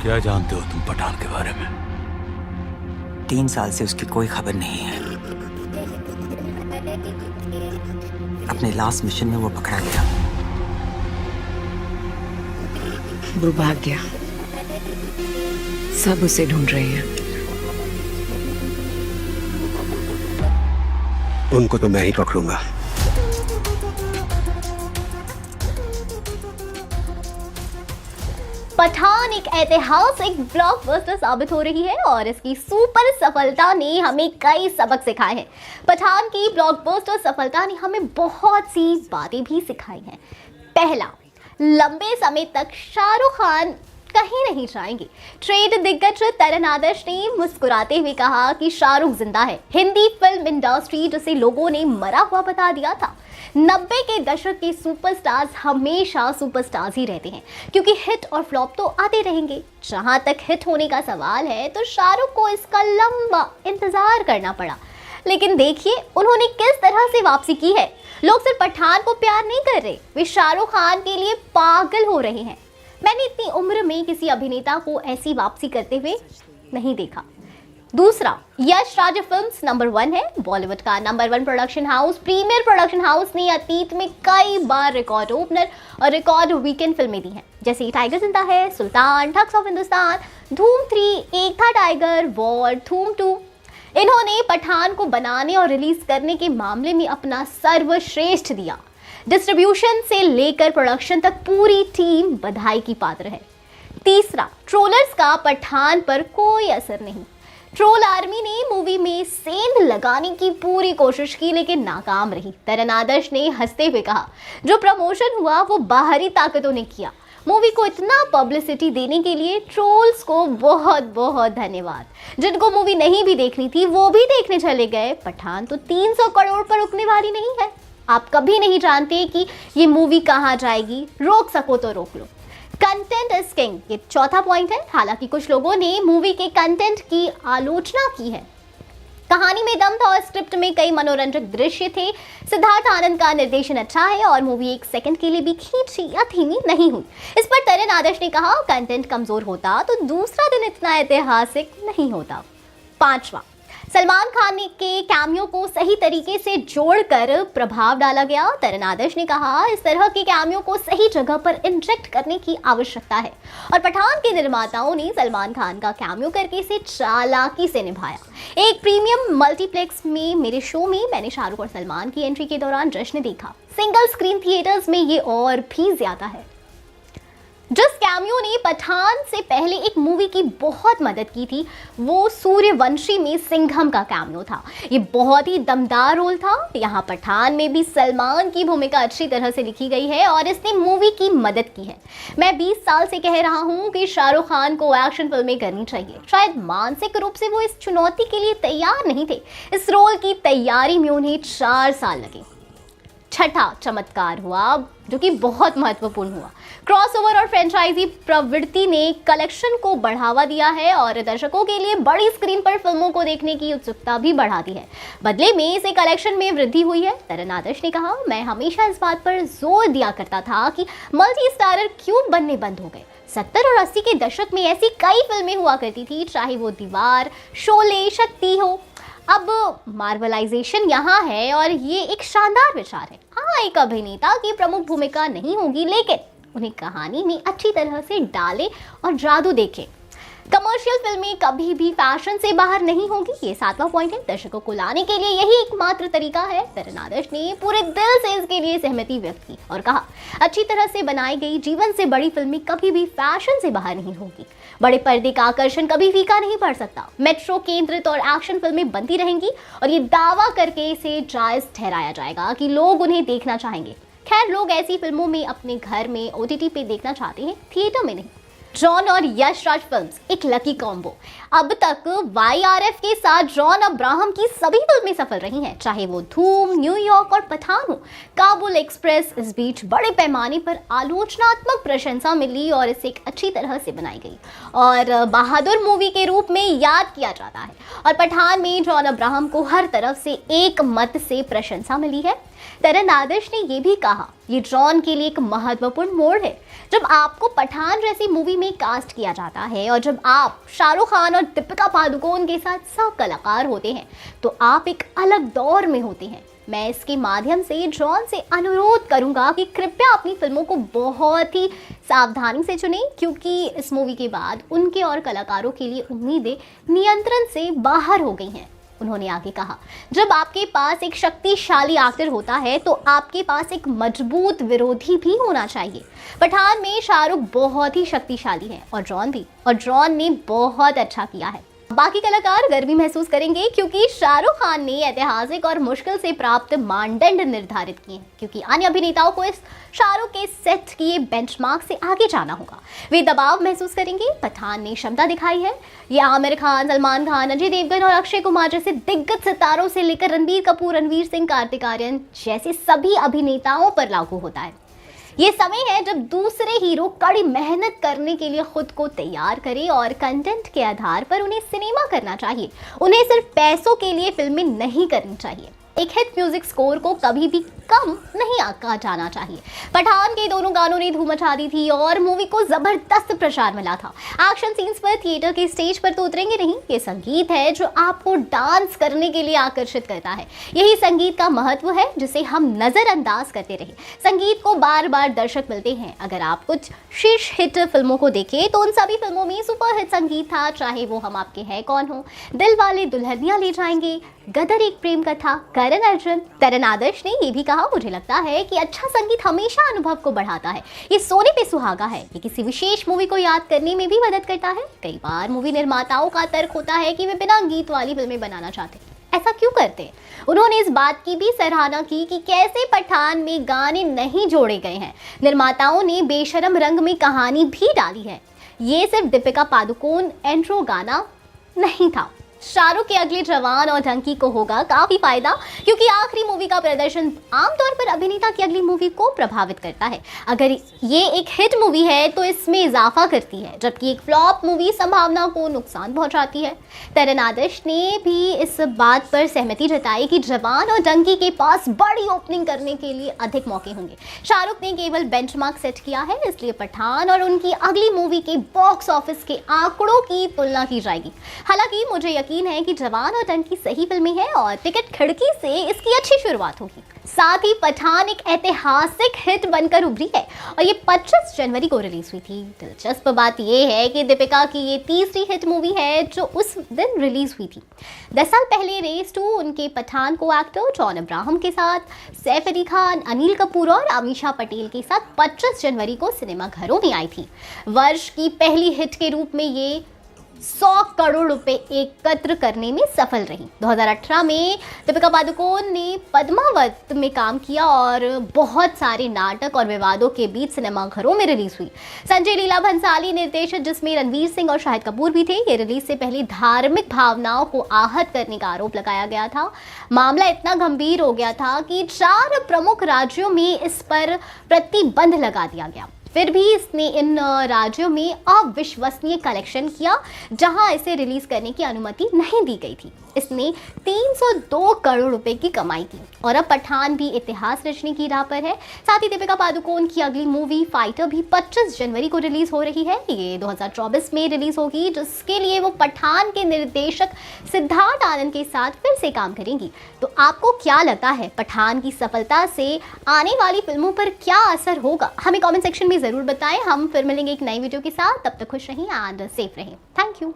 क्या जानते हो तुम पठान के बारे में? 3 साल से उसकी कोई खबर नहीं है। अपने लास्ट मिशन में वो पकड़ा गया। दुर्भाग्य, सब उसे ढूंढ रहे हैं। उनको तो मैं ही पकड़ूंगा। पठान एक ऐतिहासिक ब्लॉकबस्टर साबित हो रही है और इसकी सुपर सफलता ने हमें कई सबक सिखाए हैं। पठान की ब्लॉकबस्टर सफलता ने हमें बहुत सी बातें भी सिखाई हैं। पहला, लंबे समय तक शाहरुख खान कहीं नहीं जाएंगे। ट्रेड दिग्गज तरण आदर्श ने मुस्कुराते हुए कहा कि शाहरुख जिंदा है। हिंदी फिल्म इंडस्ट्री जिसे लोगों ने मरा हुआ बता दिया था। 90 के दशक के सुपरस्टार्स हमेशा सुपरस्टार्स ही रहते हैं, क्योंकि हिट और फ्लॉप तो आते रहेंगे। जहां तक हिट होने का सवाल है तो शाहरुख को इसका लंबा इंतजार करना पड़ा, लेकिन देखिए उन्होंने किस तरह से वापसी की है। लोग सिर्फ पठान को प्यार नहीं कर रहे, वे शाहरुख खान के लिए पागल हो रहे हैं। मैंने इतनी उम्र में किसी अभिनेता को ऐसी वापसी करते हुए नहीं देखा। दूसरा, यश राज फिल्म्स नंबर 1 है। बॉलीवुड का number 1 production house, premier production house ने अतीत में कई बार रिकॉर्ड ओपनर और रिकॉर्ड वीकेंड फिल्में दी हैं, जैसे टाइगर जिंदा है, सुल्तान, ठग्स ऑफ हिंदुस्तान, धूम 3, एक था टाइगर, वॉर, धूम 2। इन्होंने पठान को बनाने और रिलीज करने के मामले में अपना सर्वश्रेष्ठ दिया। डिस्ट्रीब्यूशन से लेकर प्रोडक्शन तक पूरी टीम बधाई की पात्र है। तीसरा, ट्रोलर्स का पठान पर कोई असर नहीं। ट्रोल आर्मी ने मूवी में सेंध लगाने की पूरी कोशिश की, लेकिन नाकाम रही। तरण आदर्श ने हंसते हुए कहा, जो प्रमोशन हुआ वो बाहरी ताकतों ने किया। मूवी को इतना पब्लिसिटी देने के लिए ट्रोल्स को बहुत बहुत धन्यवाद। जिनको मूवी नहीं भी देखनी थी वो भी देखने चले गए। पठान तो 300 करोड़ पर रुकने वाली नहीं है। आप कभी नहीं जानते कि ये मूवी कहाँ जाएगी। रोक सको तो रोक लो। कंटेंट इज किंग, ये चौथा पॉइंट है। हालांकि कुछ लोगों ने मूवी के कंटेंट की आलोचना की है। कहानी में दम था और स्क्रिप्ट में कई मनोरंजक दृश्य थे। सिद्धार्थ आनंद का निर्देशन अच्छा है और मूवी एक सेकंड के लिए भी खींची या धीमी नहीं हुई। इस पर तरण आदर्श ने कहा, कंटेंट कमजोर होता तो दूसरा दिन इतना ऐतिहासिक नहीं होता। पांचवा, सलमान खान के कैमियो को सही तरीके से जोड़कर प्रभाव डाला गया। तरण आदर्श ने कहा, इस तरह के कैमियो को सही जगह पर इंजेक्ट करने की आवश्यकता है और पठान के निर्माताओं ने सलमान खान का कैमियो करके इसे चालाकी से निभाया। एक प्रीमियम मल्टीप्लेक्स में मेरे शो में मैंने शाहरुख और सलमान की एंट्री के दौरान जश्न देखा। सिंगल स्क्रीन थिएटर्स में ये और भी ज्यादा है। जिस कैमियो ने पठान से पहले एक मूवी की बहुत मदद की थी वो सूर्यवंशी में सिंघम का कैमियो था। ये बहुत ही दमदार रोल था। यहाँ पठान में भी सलमान की भूमिका अच्छी तरह से लिखी गई है और इसने मूवी की मदद की है। मैं 20 साल से कह रहा हूँ कि शाहरुख खान को एक्शन फिल्में करनी चाहिए। शायद मानसिक रूप से वो इस चुनौती के लिए तैयार नहीं थे। इस रोल की तैयारी में उन्हें 4 साल लगे। छठा चमत्कार हुआ जो कि बहुत महत्वपूर्ण हुआ। क्रॉसओवर और फ्रेंचाइजी प्रवृत्ति ने कलेक्शन को बढ़ावा दिया है और दर्शकों के लिए बड़ी स्क्रीन पर फिल्मों को देखने की उत्सुकता भी बढ़ा दी है। बदले में इसे कलेक्शन में वृद्धि हुई है। तरण आदर्श ने कहा, मैं हमेशा इस बात पर जोर दिया करता था कि मल्टी स्टारर क्यों बनने बंद हो गए। 70 और 80 के दशक में ऐसी कई फिल्में हुआ करती थी, चाहे वो दीवार, शोले, शक्ति हो। अब मार्वलाइजेशन यहाँ है और ये एक शानदार विचार है। हाँ, एक अभिनेता की प्रमुख भूमिका नहीं होगी, लेकिन उन्हें कहानी में अच्छी तरह से डाले और जादू देखें। कमर्शियल फिल्में कभी भी फैशन से बाहर नहीं होगी। ये 7वां पॉइंट है। दर्शकों को लाने के लिए यही एकमात्र तरीका है। तरण आदर्श ने पूरे दिल से इसके लिए सहमति व्यक्त की और कहा, अच्छी तरह से बनाई गई जीवन से बड़ी फिल्में कभी भी फैशन से बाहर नहीं होगी। बड़े पर्दे का आकर्षण कभी फीका नहीं पड़ सकता। मेट्रो केंद्रित और एक्शन फिल्में बनती रहेंगी और ये दावा करके इसे जायज ठहराया जाएगा कि लोग उन्हें देखना चाहेंगे। खैर, लोग ऐसी फिल्मों में अपने घर में OTT पे देखना चाहते हैं, थिएटर में नहीं। जॉन और यश राज फिल्म्स एक लकी कॉम्बो। अब तक YRF के साथ जॉन अब्राहम की सभी फिल्में सफल रही हैं, चाहे वो धूम, न्यूयॉर्क और पठान हो। काबुल एक्सप्रेस इस बीच बड़े पैमाने पर आलोचनात्मक प्रशंसा मिली और इसे एक अच्छी तरह से बनाई गई और बहादुर मूवी के रूप में याद किया जाता है। और पठान में जॉन अब्राहम को हर तरफ से एक मत से प्रशंसा मिली है। तरण आदर्श ने ये भी कहा, ये जॉन के लिए एक महत्वपूर्ण मोड़ है। जब आपको पठान जैसी मूवी में कास्ट किया जाता है और जब आप शाहरुख खान और दीपिका पादुकोण के साथ सह कलाकार होते हैं तो आप एक अलग दौर में होते हैं। मैं इसके माध्यम से जॉन से अनुरोध करूंगा कि कृपया अपनी फिल्मों को बहुत ही सावधानी से चुनें, क्योंकि इस मूवी के बाद उनके और कलाकारों के लिए उम्मीदें नियंत्रण से बाहर हो गई हैं। उन्होंने आगे कहा, जब आपके पास एक शक्तिशाली एक्टर होता है तो आपके पास एक मजबूत विरोधी भी होना चाहिए। पठान में शाहरुख बहुत ही शक्तिशाली है और जॉन भी, और जॉन ने बहुत अच्छा किया है। बाकी कलाकार गर्व भी महसूस करेंगे क्योंकि शाहरुख खान ने ऐतिहासिक और मुश्किल से प्राप्त मानदंड निर्धारित किए हैं, क्योंकि अन्य अभिनेताओं को इस शाहरुख के सेट किए बेंचमार्क से आगे जाना होगा। वे दबाव महसूस करेंगे। पठान ने क्षमता दिखाई है। ये आमिर खान, सलमान खान, अजय देवगन और अक्षय कुमार जैसे दिग्गज सितारों से लेकर रणबीर कपूर, रणवीर सिंह, कार्तिक आर्यन जैसे सभी अभिनेताओं पर लागू होता है। ये समय है जब दूसरे हीरो कड़ी मेहनत करने के लिए खुद को तैयार करें और कंटेंट के आधार पर उन्हें सिनेमा करना चाहिए। उन्हें सिर्फ पैसों के लिए फिल्में नहीं करनी चाहिए। एक हिट म्यूजिक स्कोर को कभी भी कम नहीं आंका जाना चाहिए। पठान के दोनों गानों ने धूम मचा दी थी और मूवी को जबरदस्त प्रचार मिला था। एक्शन सीन्स पर थिएटर के स्टेज पर तो उतरेंगे नहीं, ये संगीत है जो आपको डांस करने के लिए आकर्षित करता है। यही संगीत का महत्व है जिसे हम नजरअंदाज करते रहे। संगीत को बार बार दर्शक मिलते हैं। अगर आप कुछ शीर्ष हिट फिल्मों को देखें तो उन सभी फिल्मों में सुपर हिट संगीत था, चाहे वो हम आपके हैं कौन हो, दिल वाले दुल्हनिया ले जाएंगे, गदर एक प्रेम कथा, करण अर्जुन। तरण आदर्श ने ये भी कहा, मुझे लगता है कि अच्छा संगीत हमेशा अनुभव को बढ़ाता है। ये सोने पे सुहागा है। ये किसी विशेष मूवी को याद करने में भी मदद करता है। कई बार मूवी निर्माताओं का तर्क होता है कि वे बिना गीत वाली फिल्में बनाना चाहते हैं। ऐसा क्यों करते हैं? उन्होंने इस बात की भी सराहना की कि कैसे पठान में गाने नहीं जोड़े गए हैं। निर्माताओं ने बेशरम रंग में कहानी भी डाली है। ये सिर्फ दीपिका पादुकोण इंट्रो गाना नहीं था। शाहरुख के अगले जवान और डंकी को होगा काफी फायदा, क्योंकि आखिरी मूवी का प्रदर्शन आमतौर पर अभिनेता की अगली मूवी को प्रभावित करता है। अगर ये एक हिट मूवी है तो इसमें इजाफा करती है, जबकि एक फ्लॉप मूवी संभावना को नुकसान पहुंचाती है। तरण आदर्श ने भी इस बात पर सहमति जताई कि जवान और डंकी के पास बड़ी ओपनिंग करने के लिए अधिक मौके होंगे। शाहरुख ने केवल बेंचमार्क सेट किया है, इसलिए पठान और उनकी अगली मूवी के बॉक्स ऑफिस के आंकड़ों की तुलना की जाएगी। हालांकि मुझे यकीन है कि जवान और डंकी सही फिल्में हैं और टिकट खिड़की से इसकी अच्छी शुरुआत होगी। साथ ही पठान एक ऐतिहासिक हिट बनकर उभरी है और ये 25 जनवरी को रिलीज हुई थी। दिलचस्प बात यह है कि दीपिका की ये तीसरी हिट मूवी है जो उस दिन रिलीज हुई थी। 10 साल पहले रेस 2 उनके पठान को एक्टर जॉन अब्राहम के साथ, सैफ अली खान, अनिल कपूर और अमीषा पटेल के साथ 25 जनवरी को सिनेमा घरों में आई थी। वर्ष की पहली हिट के रूप में ये 100 करोड़ रुपए एकत्र करने में सफल रही। 2018 में दीपिका पादुकोण ने पद्मावत में काम किया और बहुत सारे नाटक और विवादों के बीच सिनेमा घरों में रिलीज हुई। संजय लीला भंसाली निर्देशित, जिसमें रणवीर सिंह और शाहिद कपूर भी थे। ये रिलीज से पहले धार्मिक भावनाओं को आहत करने का आरोप लगाया गया था। मामला इतना गंभीर हो गया था कि 4 प्रमुख राज्यों में इस पर प्रतिबंध लगा दिया गया। फिर भी इसने इन राज्यों में अविश्वसनीय कलेक्शन किया जहां इसे रिलीज करने की अनुमति नहीं दी गई थी। इसने 302 करोड़ रुपए की कमाई की और अब पठान भी इतिहास रचने की राह पर है। साथ ही दीपिका पादुकोण की अगली मूवी फाइटर भी 25 जनवरी को रिलीज हो रही है। ये 2024 में रिलीज होगी, जिसके लिए वो पठान के निर्देशक सिद्धार्थ आनंद के साथ फिर से काम करेंगी। तो आपको क्या लगता है, पठान की सफलता से आने वाली फिल्मों पर क्या असर होगा? हमें कमेंट सेक्शन में जरूर बताएं। हम फिर मिलेंगे एक नई वीडियो के साथ। तब तक खुश रहें एंड सेफ रहें। Thank you.